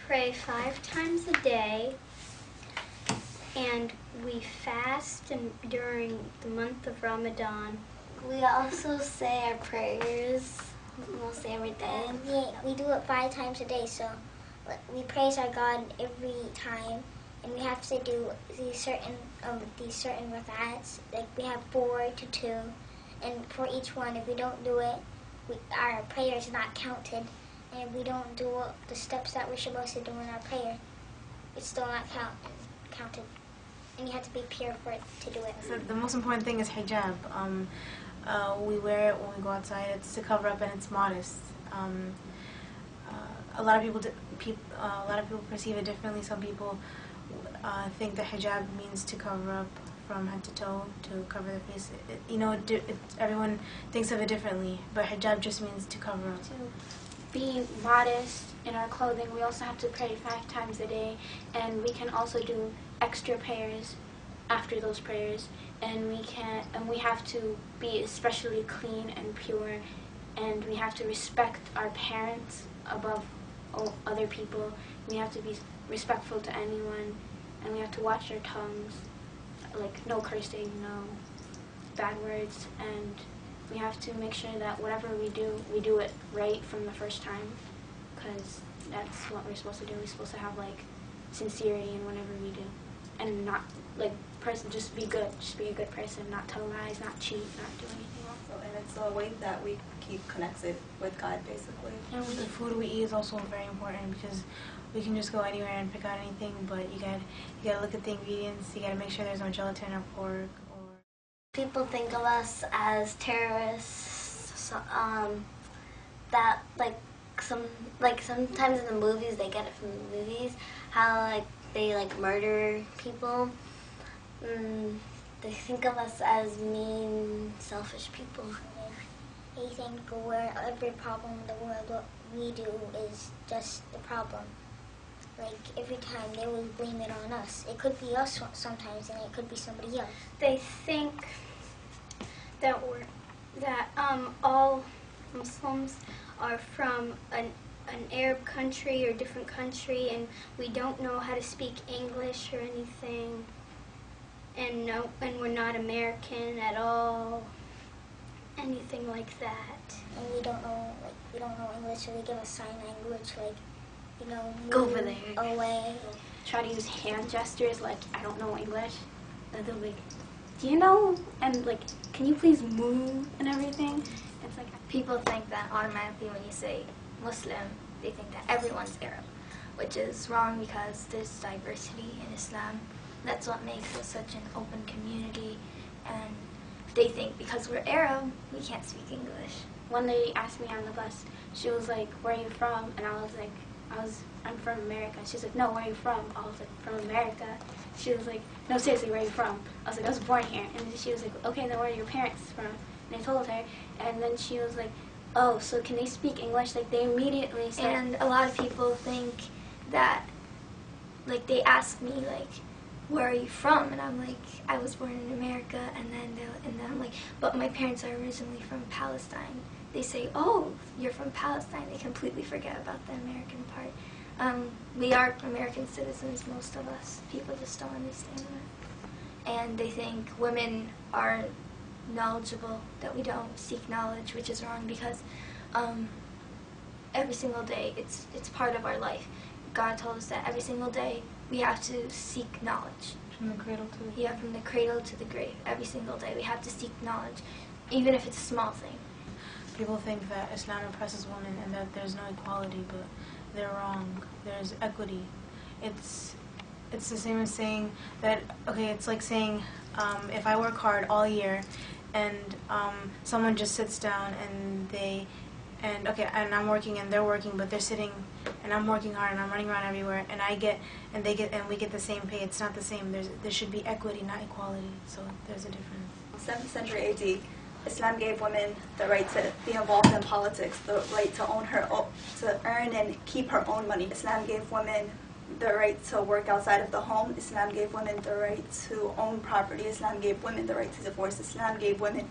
pray 5 times a day, and we fast during the month of Ramadan. We also say our prayers mostly every day. We do it 5 times a day, so we praise our God every time, and we have to do these certain rak'ats. Like we have 4 to 2, and for each one, if we don't do it, our prayer is not counted. And if we don't do the steps that we're supposed to do in our prayer, it's still not counted. And you have to be pure for it to do it. So the most important thing is hijab. We wear it when we go outside. It's to cover up and it's modest. A lot of people perceive it differently. Some people think that hijab means to cover up from head to toe, to cover their face. Everyone thinks of it differently, but hijab just means to cover up. To be modest in our clothing, we also have to pray 5 times a day, and we can also do extra prayers after those prayers, and we have to be especially clean and pure, and we have to respect our parents above other people. We have to be respectful to anyone, and we have to watch our tongues, like no cursing, no bad words, and we have to make sure that whatever we do it right from the first time, because that's what we're supposed to do. We're supposed to have sincerity in whatever we do, and not just be good, just be a good person, not tell lies, not cheat, not do anything wrong. So, and it's a way that we keep connected with God, basically. And the food we eat is also very important, because we can just go anywhere and pick out anything, but you gotta look at the ingredients. You gotta make sure there's no gelatin or pork. People think of us as terrorists. That sometimes in the movies they get it from the movies, how they murder people. They think of us as mean, selfish people. They think every problem in the world, what we do is just the problem. Every time they will blame it on us. It could be us sometimes, and it could be somebody else. They think that all Muslims are from an Arab country or different country, and we don't know how to speak English or anything, and we're not American at all, anything like that. And we don't know English, so they give us sign language, go over there, away. Try to use hand gestures, I don't know English, and they'll do you know, and can you please move and everything. It's people think that automatically when you say Muslim, they think that everyone's Arab, which is wrong, because there's diversity in Islam. That's what makes us such an open community, and they think because we're Arab, we can't speak English. One lady asked me on the bus, she was like, "Where are you from?" And I was like, I'm from America. She's like, "No, where are you from?" I was like, "From America." She was like, "No, seriously, where are you from?" I was like, "I was born here." And she was like, "Okay, then where are your parents from?" And I told her, and then she was like, "Oh, so can they speak English?" They immediately said. And a lot of people think that, they ask me, where are you from? And I'm like, I was born in America, and then I'm like, but my parents are originally from Palestine. They say, oh, you're from Palestine. They completely forget about the American part. We are American citizens, most of us. People just don't understand that. And they think women are knowledgeable, that we don't seek knowledge, which is wrong, because every single day, it's part of our life. God told us that every single day we have to seek knowledge. From the cradle to the grave. Yeah, from the cradle to the grave. Every single day we have to seek knowledge, even if it's a small thing. People think that Islam oppresses women and that there's no equality, but they're wrong. There's equity. It's the same as saying that, okay, it's like saying if I work hard all year and someone just sits down and I'm working and they're working, but they're sitting, and I'm working hard and I'm running around everywhere, and we get the same pay. It's not the same. There should be equity, not equality. So there's a difference. 7th century AD, Islam gave women the right to be involved in politics, the right to earn and keep her own money. Islam gave women the right to work outside of the home. Islam gave women the right to own property. Islam gave women the right to divorce. Islam gave women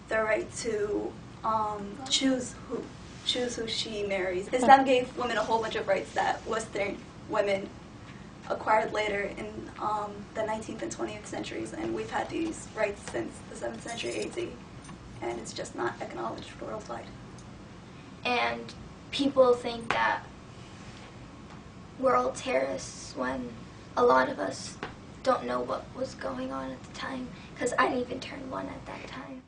the right to choose choose who she marries. Islam gave women a whole bunch of rights that Western women acquired later in the 19th and 20th centuries, and we've had these rights since the 7th century AD, and it's just not acknowledged worldwide. And people think that we're all terrorists when a lot of us don't know what was going on at the time, because I didn't even turn 1 at that time.